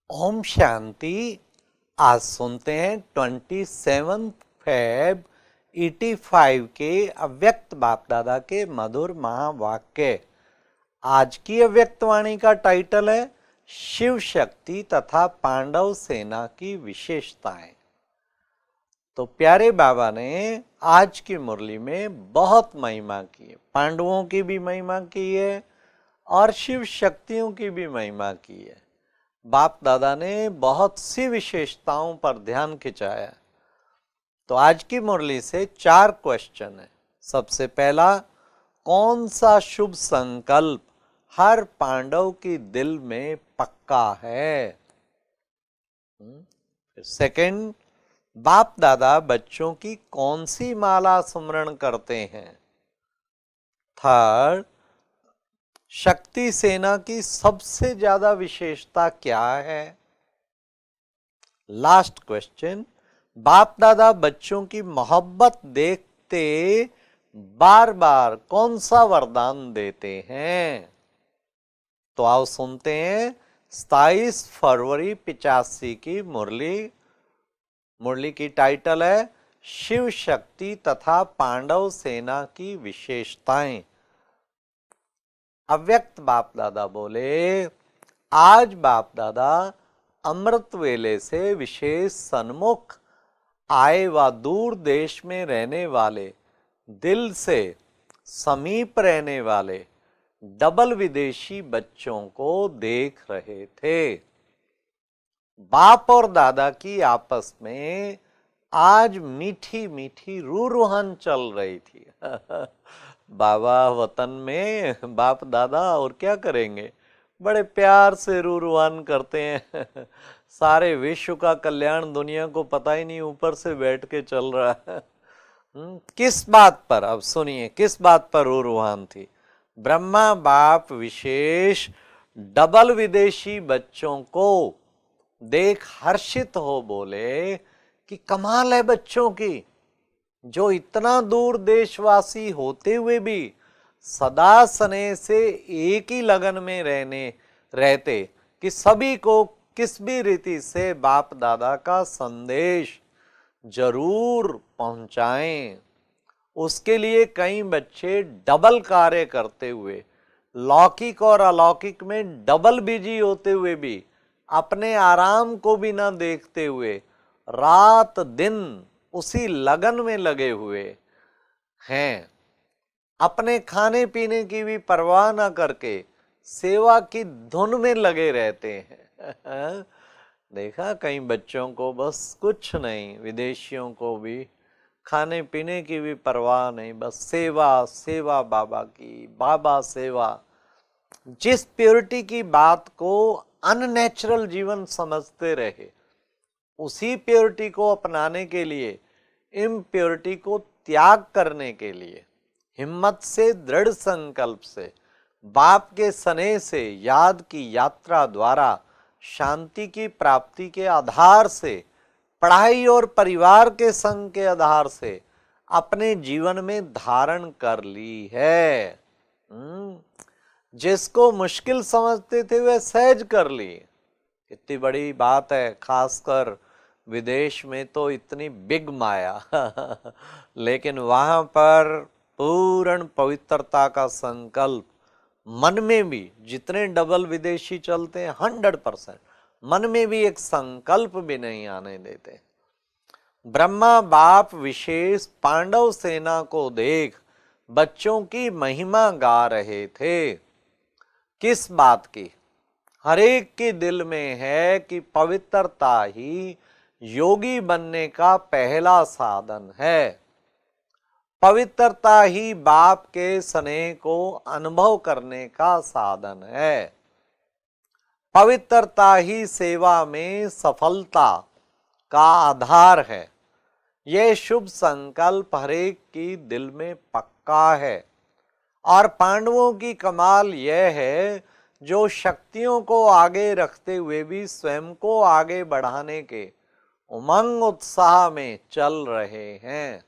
ओम शांति। आज सुनते हैं 27 फेब 85 के अव्यक्त बाप दादा के मधुर महावाक्य। आज की अव्यक्त वाणी का टाइटल है शिव शक्ति तथा पांडव सेना की विशेषताएं। तो प्यारे बाबा ने आज की मुरली में बहुत महिमा की है, पांडवों की भी महिमा की है और शिव शक्तियों की भी महिमा की है। बाप दादा ने बहुत सी विशेषताओं पर ध्यान खिंचाया। तो आज की मुरली से 4 क्वेश्चन है। सबसे पहला, कौन सा शुभ संकल्प हर पांडव की दिल में पक्का है? सेकंड, बाप दादा बच्चों की कौन सी माला स्मरण करते हैं? थर्ड, शक्ति सेना की सबसे ज्यादा विशेषता क्या है? लास्ट क्वेश्चन, बाप दादा बच्चों की मोहब्बत देखते बार बार कौन सा वरदान देते हैं? तो आओ सुनते हैं 27 फरवरी 85 की मुरली की टाइटल है शिव शक्ति तथा पांडव सेना की विशेषताएं। अव्यक्त बाप दादा बोले, आज बाप दादा अमृत वेले से विशेष सन्मुख आए व दूर देश में रहने वाले, दिल से समीप रहने वाले डबल विदेशी बच्चों को देख रहे थे। बाप और दादा की आपस में आज मीठी मीठी रूहान चल रही थी। बाबा वतन में बाप दादा और क्या करेंगे, बड़े प्यार से रूहान करते हैं। सारे विश्व का कल्याण दुनिया को पता ही नहीं, ऊपर से बैठ के चल रहा है। किस बात पर? अब सुनिए किस बात पर रूहान थी। ब्रह्मा बाप विशेष डबल विदेशी बच्चों को देख हर्षित हो बोले कि कमाल है बच्चों की, जो इतना दूर देशवासी होते हुए भी सदा स्नेह से एक ही लगन में रहते कि सभी को किस भी रीति से बाप दादा का संदेश जरूर पहुंचाएं। उसके लिए कई बच्चे डबल कार्य करते हुए, लौकिक और अलौकिक में डबल बिजी होते हुए भी, अपने आराम को भी ना देखते हुए रात दिन उसी लगन में लगे हुए हैं। अपने खाने पीने की भी परवाह ना करके सेवा की धुन में लगे रहते हैं। देखा कई बच्चों को बस कुछ नहीं, विदेशियों को भी खाने पीने की भी परवाह नहीं, बस सेवा सेवा बाबा की, बाबा सेवा। जिस प्योरिटी की बात को अननेचुरल जीवन समझते रहे, उसी प्योरिटी को अपनाने के लिए, इम्प्योरिटी को त्याग करने के लिए हिम्मत से, दृढ़ संकल्प से, बाप के स्नेह से, याद की यात्रा द्वारा, शांति की प्राप्ति के आधार से, पढ़ाई और परिवार के संग के आधार से अपने जीवन में धारण कर ली है। जिसको मुश्किल समझते थे वह सहज कर ली। इतनी बड़ी बात है, खासकर विदेश में तो इतनी बिग माया। लेकिन वहां पर पूर्ण पवित्रता का संकल्प मन में भी, जितने डबल विदेशी चलते हैं 100% मन में भी एक संकल्प भी नहीं आने देते। ब्रह्मा बाप विशेष पांडव सेना को देख बच्चों की महिमा गा रहे थे। किस बात की? हर एक के दिल में है कि पवित्रता ही योगी बनने का पहला साधन है। पवित्रता ही बाप के स्नेह को अनुभव करने का साधन है। पवित्रता ही सेवा में सफलता का आधार है। यह शुभ संकल्प हरेक की दिल में पक्का है। और पांडवों की कमाल यह है, जो शक्तियों को आगे रखते हुए भी स्वयं को आगे बढ़ाने के उमंग उत्साह में चल रहे हैं।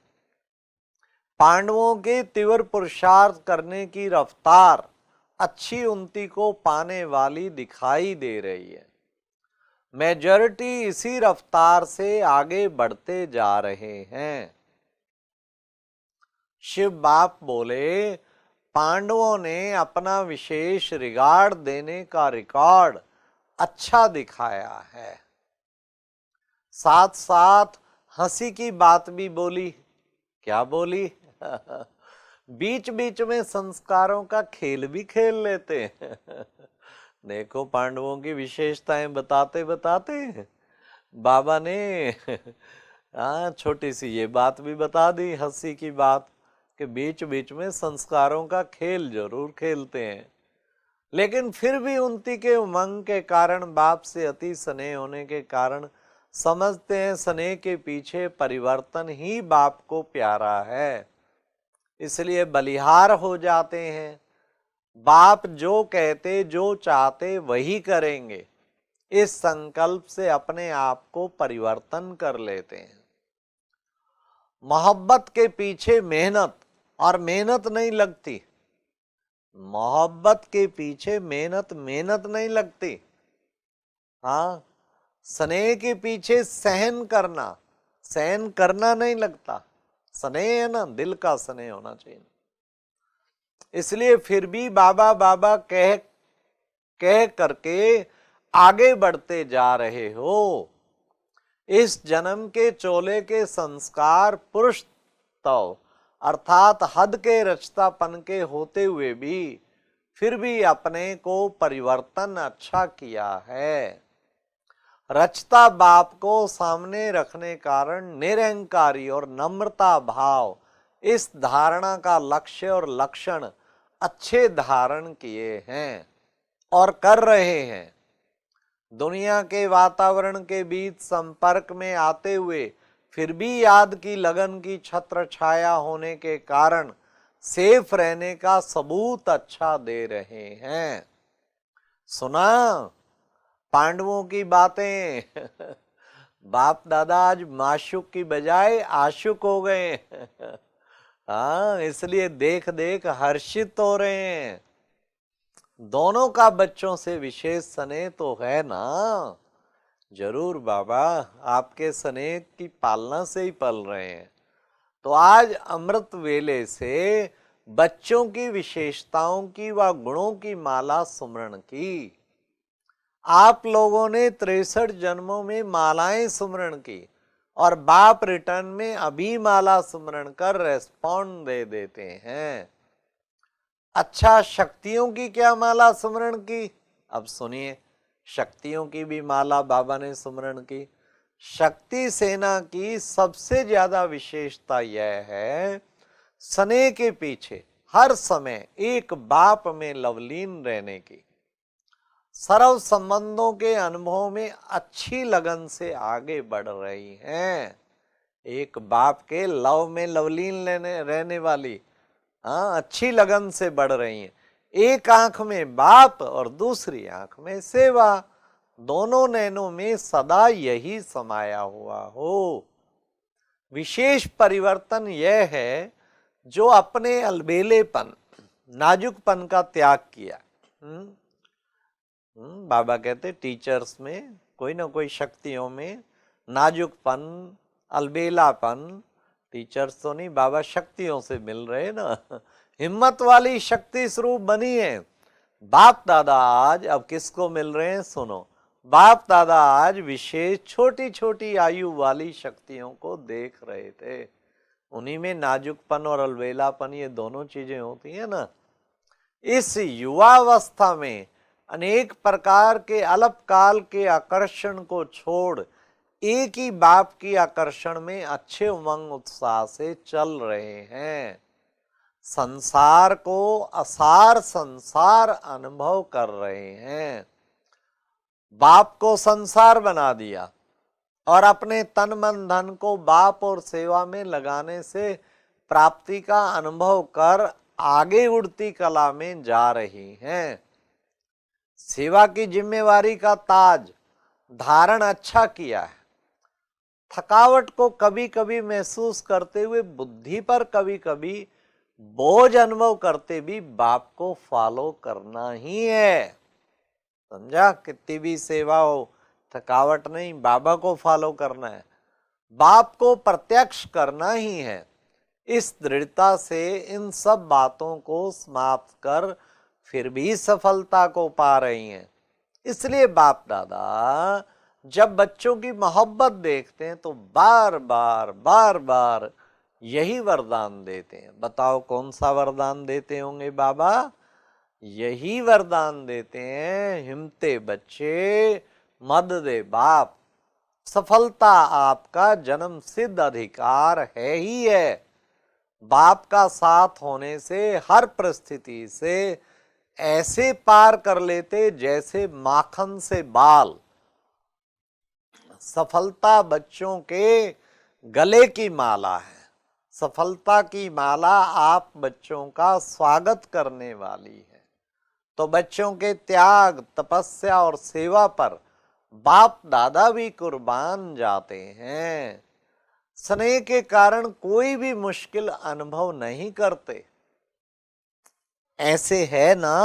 पांडवों के तीव्र पुरुषार्थ करने की रफ्तार अच्छी उन्नति को पाने वाली दिखाई दे रही है। मेजॉरिटी इसी रफ्तार से आगे बढ़ते जा रहे हैं। शिव बाप बोले, पांडवों ने अपना विशेष रिगार्ड देने का रिकॉर्ड अच्छा दिखाया है, साथ साथ हंसी की बात भी बोली। क्या बोली? बीच बीच में संस्कारों का खेल भी खेल लेते हैं। देखो पांडवों की विशेषताएं बताते बताते बाबा ने छोटी सी ये बात भी बता दी, हंसी की बात, कि बीच बीच में संस्कारों का खेल जरूर खेलते हैं, लेकिन फिर भी उन्नति के उमंग के कारण, बाप से अति स्नेह होने के कारण समझते हैं स्नेह के पीछे परिवर्तन ही बाप को प्यारा है, इसलिए बलिहार हो जाते हैं। बाप जो कहते, जो चाहते वही करेंगे, इस संकल्प से अपने आप को परिवर्तन कर लेते हैं। मोहब्बत के पीछे मेहनत, और मेहनत नहीं लगती। मोहब्बत के पीछे मेहनत नहीं लगती। हाँ, स्नेह के पीछे सहन करना नहीं लगता। स्नेह है ना, दिल का स्नेह होना चाहिए। इसलिए फिर भी बाबा बाबा कह करके आगे बढ़ते जा रहे हो। इस जन्म के चोले के संस्कार पुरुष तव, अर्थात हद के रचतापन के होते हुए भी फिर भी अपने को परिवर्तन अच्छा किया है। रचता बाप को सामने रखने कारण निरहंकारी और नम्रता भाव, इस धारणा का लक्ष्य और लक्षण अच्छे धारण किए हैं और कर रहे हैं। दुनिया के वातावरण के बीच संपर्क में आते हुए फिर भी याद की लगन की छत्र छाया होने के कारण सेफ रहने का सबूत अच्छा दे रहे हैं। सुना पांडवों की बातें? बाप दादा आज माशुक की बजाय आशुक हो गए। हाँ, इसलिए देख देख हर्षित हो रहे हैं। दोनों का बच्चों से विशेष स्नेह तो है ना। जरूर बाबा, आपके स्नेह की पालना से ही पल रहे हैं। तो आज अमृत वेले से बच्चों की विशेषताओं की व गुणों की माला सुमरण की। आप लोगों ने 63 जन्मों में मालाएं सुमरण की और बाप रिटर्न में अभी माला सुमरण कर रेस्पॉन्ड दे देते हैं। अच्छा, शक्तियों की क्या माला सुमरण की? अब सुनिए, शक्तियों की भी माला बाबा ने सुमरण की। शक्ति सेना की सबसे ज्यादा विशेषता यह है, स्नेह के पीछे हर समय एक बाप में लवलीन रहने की, सर्व संबंधों के अनुभव में अच्छी लगन से आगे बढ़ रही हैं। एक बाप के लव में लवलीन रहने वाली, अच्छी लगन से बढ़ रही हैं। एक आंख में बाप और दूसरी आंख में सेवा, दोनों नैनों में सदा यही समाया हुआ हो। विशेष परिवर्तन यह है जो अपने अलबेलेपन, नाजुकपन का त्याग किया। बाबा कहते टीचर्स में कोई ना कोई शक्तियों में नाजुकपन, अलबेलापन, टीचर्स तो नहीं, बाबा शक्तियों से मिल रहे ना। हिम्मत वाली शक्ति स्वरूप बनी है। बाप दादा आज अब किसको मिल रहे हैं? सुनो, बाप दादा आज विशेष छोटी छोटी आयु वाली शक्तियों को देख रहे थे। उन्हीं में नाजुकपन और अलबेलापन, ये दोनों चीजें होती है ना। इस युवावस्था में अनेक प्रकार के अल्पकाल के आकर्षण को छोड़ एक ही बाप की आकर्षण में अच्छे उमंग उत्साह से चल रहे हैं। संसार को असार संसार अनुभव कर रहे हैं। बाप को संसार बना दिया और अपने तन मन धन को बाप और सेवा में लगाने से प्राप्ति का अनुभव कर आगे उड़ती कला में जा रही हैं। सेवा की जिम्मेवारी का ताज धारण अच्छा किया है। थकावट को कभी कभी महसूस करते हुए, बुद्धि पर कभी कभी बोझ अनुभव करते भी बाप को फॉलो करना ही है। समझा? कितनी भी सेवा हो, थकावट नहीं, बाबा को फॉलो करना है, बाप को प्रत्यक्ष करना ही है। इस दृढ़ता से इन सब बातों को समाप्त कर फिर भी सफलता को पा रही हैं। इसलिए बाप दादा जब बच्चों की मोहब्बत देखते हैं तो बार बार यही वरदान देते हैं। बताओ कौन सा वरदान देते होंगे बाबा? यही वरदान देते हैं, हिम्मते बच्चे मद दे बाप, सफलता आपका जन्म सिद्ध अधिकार है ही है। बाप का साथ होने से हर परिस्थिति से ऐसे पार कर लेते जैसे माखन से बाल। सफलता बच्चों के गले की माला है। सफलता की माला आप बच्चों का स्वागत करने वाली है। तो बच्चों के त्याग, तपस्या और सेवा पर बाप दादा भी कुर्बान जाते हैं। स्नेह के कारण कोई भी मुश्किल अनुभव नहीं करते। ऐसे है ना?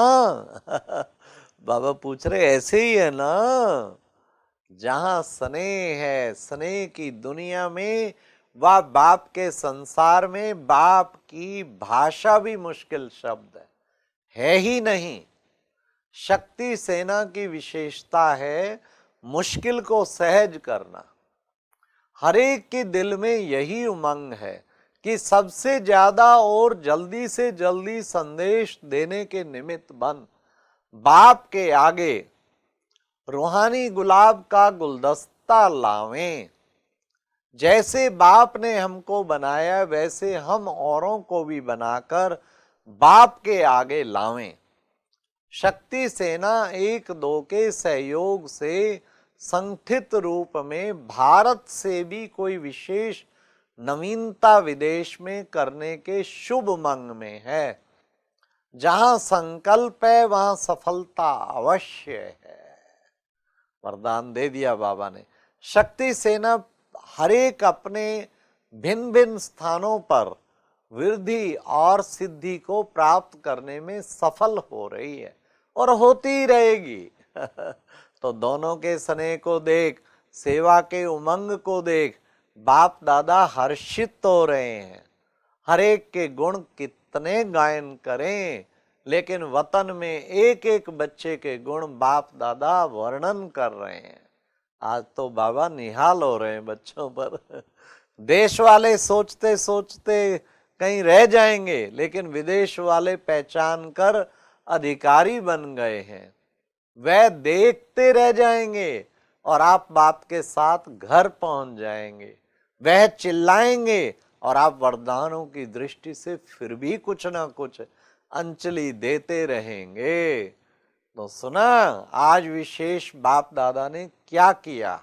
बाबा पूछ रहे ऐसे ही है ना? जहां स्नेह है, स्नेह की दुनिया में व बाप के संसार में बाप की भाषा भी मुश्किल शब्द है ही नहीं। शक्ति सेना की विशेषता है मुश्किल को सहज करना। हर एक के दिल में यही उमंग है कि सबसे ज्यादा और जल्दी से जल्दी संदेश देने के निमित्त बन बाप के आगे रूहानी गुलाब का गुलदस्ता लावें। जैसे बाप ने हमको बनाया वैसे हम औरों को भी बनाकर बाप के आगे लावें। शक्ति सेना एक दो के सहयोग से संगठित रूप में भारत से भी कोई विशेष नवीनता विदेश में करने के शुभ मंग में है। जहां संकल्प है वहां सफलता अवश्य है। वरदान दे दिया बाबा ने। शक्ति सेना हरेक अपने भिन्न भिन्न स्थानों पर वृद्धि और सिद्धि को प्राप्त करने में सफल हो रही है और होती रहेगी। तो दोनों के स्नेह को देख, सेवा के उमंग को देख बाप दादा हर्षित हो रहे हैं। हर एक के गुण कितने गायन करें, लेकिन वतन में एक एक बच्चे के गुण बाप दादा वर्णन कर रहे हैं। आज तो बाबा निहाल हो रहे हैं बच्चों पर। देश वाले सोचते सोचते कहीं रह जाएंगे, लेकिन विदेश वाले पहचान कर अधिकारी बन गए हैं। वह देखते रह जाएंगे और आप बाप के साथ घर पहुंच जाएंगे। वह चिल्लाएंगे और आप वरदानों की दृष्टि से फिर भी कुछ ना कुछ अंजलि देते रहेंगे। तो सुना आज विशेष बाप दादा ने क्या किया?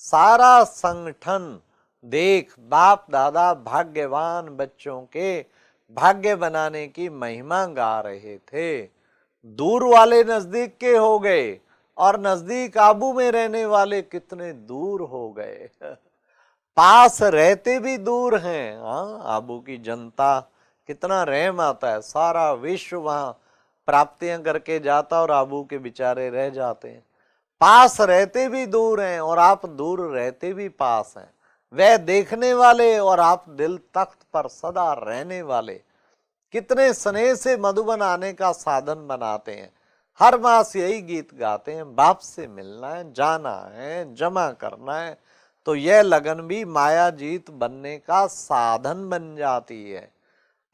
सारा संगठन देख बाप दादा भाग्यवान बच्चों के भाग्य बनाने की महिमा गा रहे थे। दूर वाले नजदीक के हो गए और नजदीक आबू में रहने वाले कितने दूर हो गए। पास रहते भी दूर हैं। हाँ, आबू की जनता कितना रहम आता है। सारा विश्व वहां प्राप्तियां करके जाता और आबू के बेचारे रह जाते हैं। पास रहते भी दूर हैं और आप दूर रहते भी पास हैं। वह देखने वाले और आप दिल तख्त पर सदा रहने वाले कितने स्नेह से मधुबन आने का साधन बनाते हैं। हर मास यही गीत गाते हैं, बाप से मिलना है, जाना है, जमा करना है। तो यह लगन भी माया जीत बनने का साधन बन जाती है।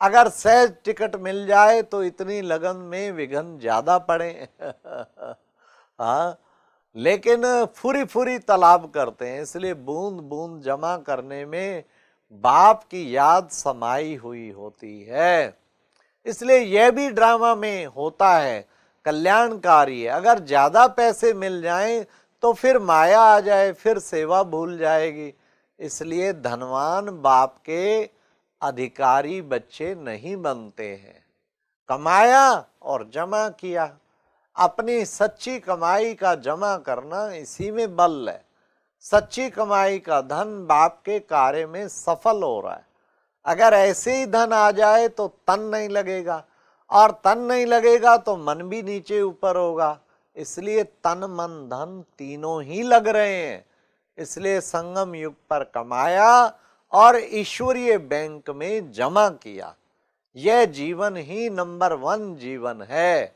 अगर सहज टिकट मिल जाए तो इतनी लगन में विघन ज्यादा पड़े। हाँ, लेकिन फुरी फुरी तालाब करते हैं, इसलिए बूंद बूंद जमा करने में बाप की याद समाई हुई होती है। इसलिए यह भी ड्रामा में होता है, कल्याणकारी है। अगर ज्यादा पैसे मिल जाएं तो फिर माया आ जाए, फिर सेवा भूल जाएगी। इसलिए धनवान बाप के अधिकारी बच्चे नहीं बनते हैं। कमाया और जमा किया, अपनी सच्ची कमाई का जमा करना, इसी में बल है। सच्ची कमाई का धन बाप के कार्य में सफल हो रहा है। अगर ऐसे ही धन आ जाए तो तन नहीं लगेगा, और तन नहीं लगेगा तो मन भी नीचे ऊपर होगा। इसलिए तन मन धन तीनों ही लग रहे हैं। इसलिए संगम युग पर कमाया और ईश्वरीय बैंक में जमा किया। यह जीवन ही नंबर 1 जीवन है।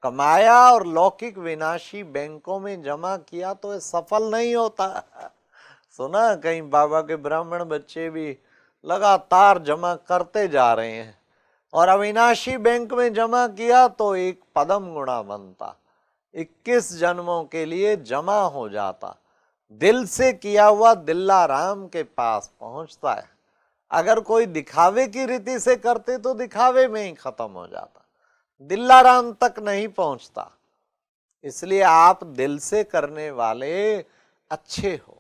कमाया और लौकिक विनाशी बैंकों में जमा किया तो ये सफल नहीं होता। सुना कहीं बाबा के ब्राह्मण बच्चे भी लगातार जमा करते जा रहे हैं और अविनाशी बैंक में जमा किया तो एक पदम गुणा बनता, 21 जन्मों के लिए जमा हो जाता। दिल से किया हुआ दिल्लाराम के पास पहुंचता है। अगर कोई दिखावे की रीति से करते तो दिखावे में ही खत्म हो जाता, दिल्लाराम तक नहीं पहुंचता। इसलिए आप दिल से करने वाले अच्छे हो।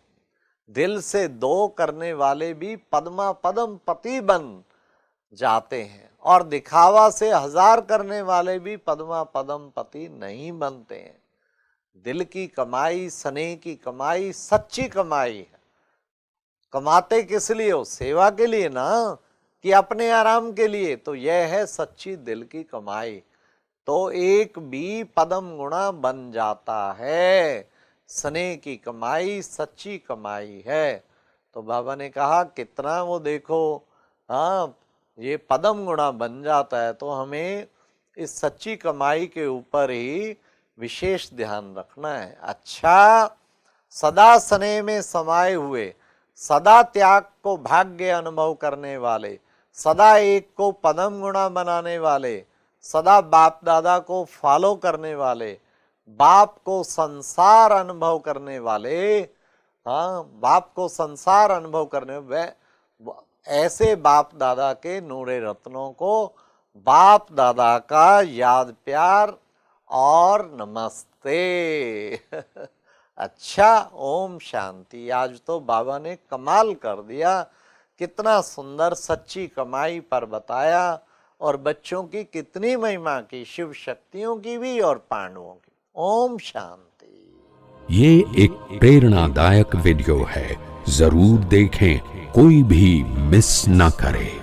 दिल से 2 करने वाले भी पद्मा पदम पति बन जाते हैं और दिखावा से 1000 करने वाले भी पद्मा पदम पति नहीं बनते हैं। दिल की कमाई, स्नेह की कमाई सच्ची कमाई है। कमाते किस लिए हो? सेवा के लिए ना, कि अपने आराम के लिए? तो यह है सच्ची दिल की कमाई। तो एक भी पदम गुणा बन जाता है। स्नेह की कमाई सच्ची कमाई है। तो बाबा ने कहा कितना वो देखो, हाँ ये पदम गुणा बन जाता है। तो हमें इस सच्ची कमाई के ऊपर ही विशेष ध्यान रखना है। अच्छा, सदा स्नेह में समाये हुए, सदा त्याग को भाग्य अनुभव करने वाले, सदा एक को पदम गुणा बनाने वाले, सदा बाप दादा को फॉलो करने वाले, बाप को संसार अनुभव करने वाले, हाँ बाप को संसार अनुभव करने वे ऐसे बाप दादा के नूरे रत्नों को बाप दादा का याद प्यार और नमस्ते। अच्छा, ओम शांति। आज तो बाबा ने कमाल कर दिया। कितना सुंदर सच्ची कमाई पर बताया और बच्चों की कितनी महिमा की, शिव शक्तियों की भी और पांडवों की। ओम शांति। ये एक प्रेरणादायक वीडियो है, जरूर देखें, कोई भी मिस न करे।